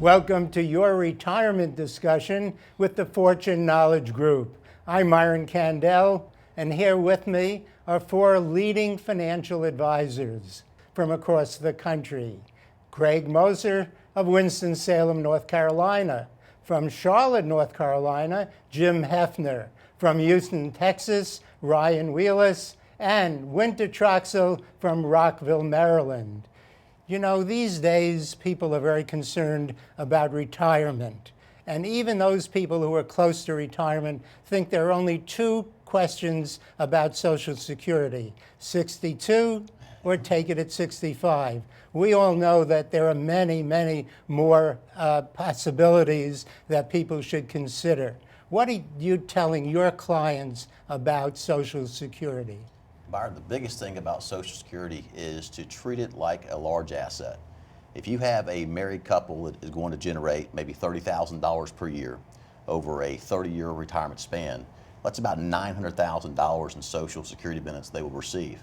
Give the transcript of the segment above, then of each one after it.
Welcome to your retirement discussion with the Fortune Knowledge Group. I'm Myron Kandel, and here with me are four leading financial advisors from across the country. Craig Moser of Winston-Salem, North Carolina. From Charlotte, North Carolina, Jim Heafner. From Houston, Texas, Ryan Wheelis. And Winter Troxel from Rockville, Maryland. You know, these days, people are very concerned about retirement. And even those people who are close to retirement think there are only two questions about Social Security, 62 or take it at 65. We all know that there are many, many more possibilities that people should consider. What are you telling your clients about Social Security? Byron, the biggest thing about Social Security is to treat it like a large asset. If you have a married couple that is going to generate maybe $30,000 per year over a 30-year retirement span, that's about $900,000 in Social Security benefits they will receive.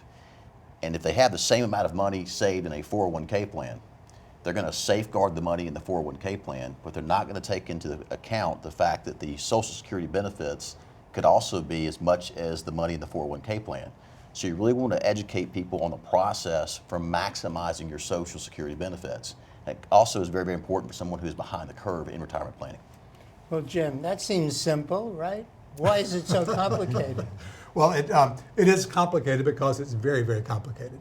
And if they have the same amount of money saved in a 401k plan, they're going to safeguard the money in the 401k plan, but they're not going to take into account the fact that the Social Security benefits could also be as much as the money in the 401k plan. So you really want to educate people on the process for maximizing your Social Security benefits. It also is very, very important for someone who is behind the curve in retirement planning. Well, Jim, that seems simple, right? Why is it so complicated? Well, it is complicated because it's very, very complicated.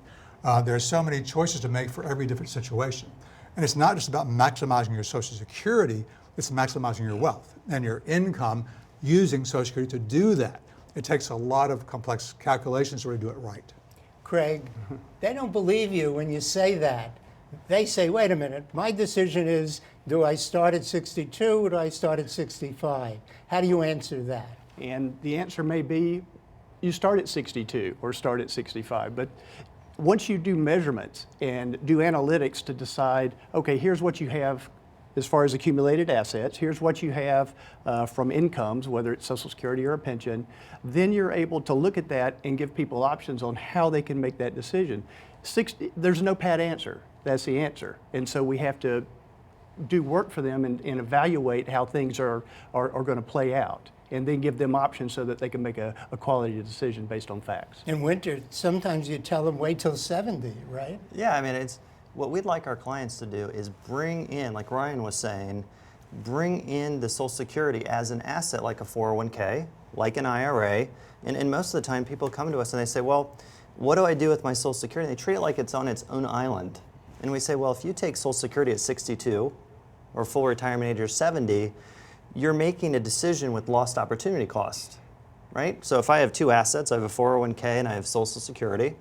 There are so many choices to make for every different situation. And it's not just about maximizing your Social Security, it's maximizing your wealth and your income using Social Security to do that. It takes a lot of complex calculations to really do it right. Craig, they don't believe you when you say that. They say, wait a minute, my decision is, do I start at 62 or do I start at 65? How do you answer that? And the answer may be, you start at 62 or start at 65. But once you do measurements and do analytics to decide, okay, here's what you have as far as accumulated assets, here's what you have from incomes, whether it's Social Security or a pension, then you're able to look at that and give people options on how they can make that decision. There's no pat answer. That's the answer. And so we have to do work for them and evaluate how things are going to play out, and then give them options so that they can make a quality decision based on facts. In winter, sometimes you tell them wait till 70, right? Yeah, I mean, it's what we'd like our clients to do is bring in, like Ryan was saying, bring in the Social Security as an asset like a 401k, like an IRA. And most of the time people come to us and they say, well, what do I do with my Social Security? And they treat it like it's on its own island. And we say, well, if you take Social Security at 62 or full retirement age or 70, you're making a decision with lost opportunity cost, right? So if I have two assets, I have a 401k and I have Social Security,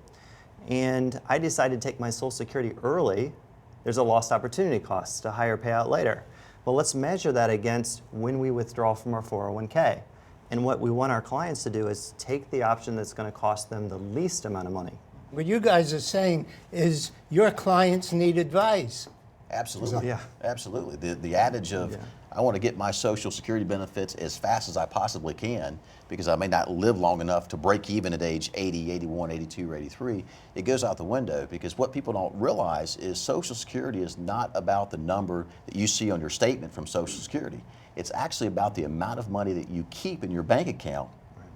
and I decided to take my Social Security early, there's a lost opportunity cost, a higher payout later. Well, let's measure that against when we withdraw from our 401k. And what we want our clients to do is take the option that's going to cost them the least amount of money. What you guys are saying is your clients need advice. Absolutely. Yeah. Absolutely. The adage of, I want to get my Social Security benefits as fast as I possibly can because I may not live long enough to break even at age 80, 81, 82, or 83, it goes out the window because what people don't realize is Social Security is not about the number that you see on your statement from Social Security. It's actually about the amount of money that you keep in your bank account,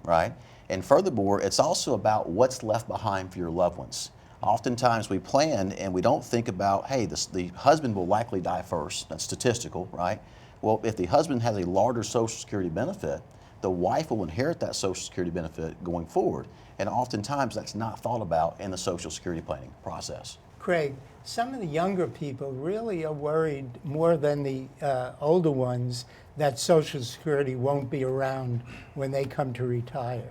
right? And furthermore, it's also about what's left behind for your loved ones. Oftentimes we plan and we don't think about, hey, the husband will likely die first. That's statistical, right? Well, if the husband has a larger Social Security benefit, the wife will inherit that Social Security benefit going forward. And oftentimes that's not thought about in the Social Security planning process. Craig, some of the younger people really are worried more than the older ones that Social Security won't be around when they come to retire.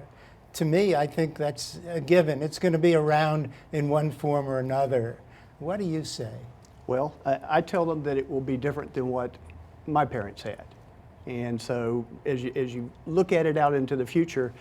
To me, I think that's a given. It's going to be around in one form or another. What do you say? Well, I tell them that it will be different than what my parents had. And so as you look at it out into the future,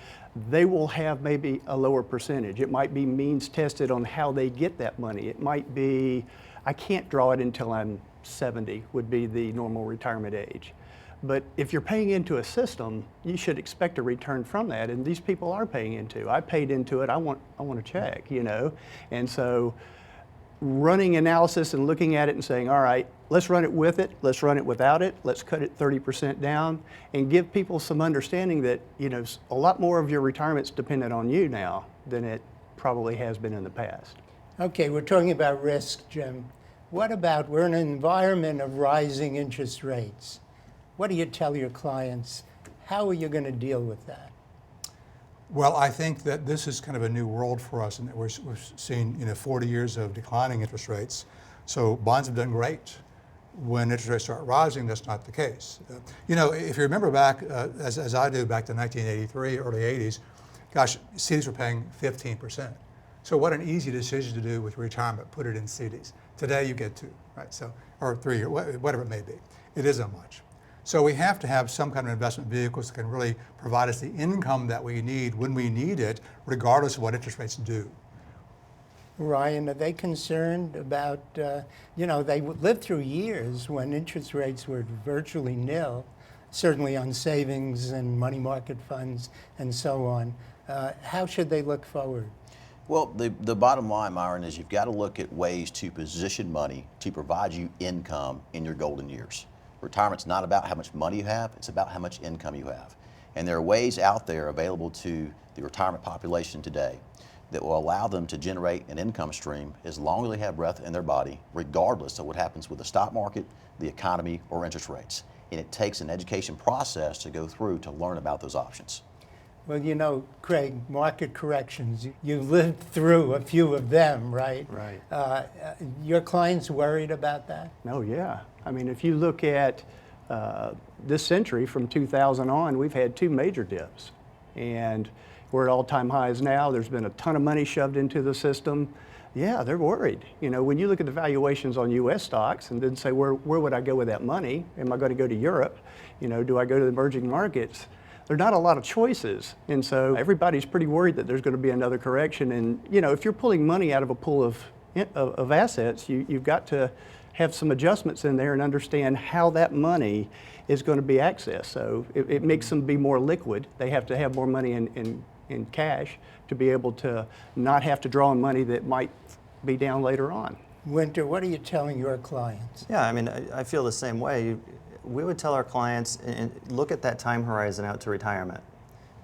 they will have maybe a lower percentage. It might be means tested on how they get that money. It might be, I can't draw it until I'm 70 would be the normal retirement age. But if you're paying into a system, you should expect a return from that. And these people are paying into. I paid into it. I want a check, you know. And so running analysis and looking at it and saying, all right, let's run it with it, let's run it without it, let's cut it 30% down, and give people some understanding that, you know, a lot more of your retirement's dependent on you now than it probably has been in the past. Okay, we're talking about risk, Jim. What about, we're in an environment of rising interest rates. What do you tell your clients? How are you going to deal with that? Well, I think that this is kind of a new world for us, and that we've seen 40 years of declining interest rates. So bonds have done great. When interest rates start rising, that's not the case. If you remember back, as I do, back to 1983, early 80s, gosh, CDs were paying 15%. So what an easy decision to do with retirement, put it in CDs. Today you get 2, right? So, or 3, or whatever it may be. It isn't much. So we have to have some kind of investment vehicles that can really provide us the income that we need when we need it, regardless of what interest rates do. Ryan, are they concerned about, they lived through years when interest rates were virtually nil, certainly on savings and money market funds and so on. How should they look forward? Well, the bottom line, Myron, is you've got to look at ways to position money to provide you income in your golden years. Retirement's not about how much money you have, it's about how much income you have. And there are ways out there available to the retirement population today that will allow them to generate an income stream as long as they have breath in their body, regardless of what happens with the stock market, the economy, or interest rates. And it takes an education process to go through to learn about those options. Well, Craig, market corrections, you lived through a few of them, right? Right. Your clients worried about that? Oh, yeah. I mean, if you look at this century, from 2000 on, we've had 2 major dips. And we're at all-time highs now. There's been a ton of money shoved into the system. Yeah, they're worried. When you look at the valuations on U.S. stocks and then say, where would I go with that money? Am I going to go to Europe? Do I go to the emerging markets? There are not a lot of choices. And so everybody's pretty worried that there's going to be another correction. And, if you're pulling money out of a pool of assets, you've got to have some adjustments in there and understand how that money is going to be accessed. So it makes them be more liquid. They have to have more money in cash to be able to not have to draw on money that might be down later on. Winter, what are you telling your clients? Yeah, I mean, I feel the same way. We would tell our clients, and look at that time horizon out to retirement.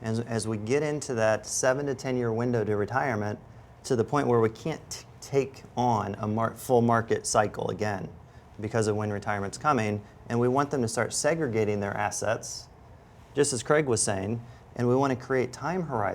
As we get into that 7 to 10 year window to retirement, to the point where we can't take on a full market cycle again because of when retirement's coming, and we want them to start segregating their assets, just as Craig was saying, and we want to create time horizons.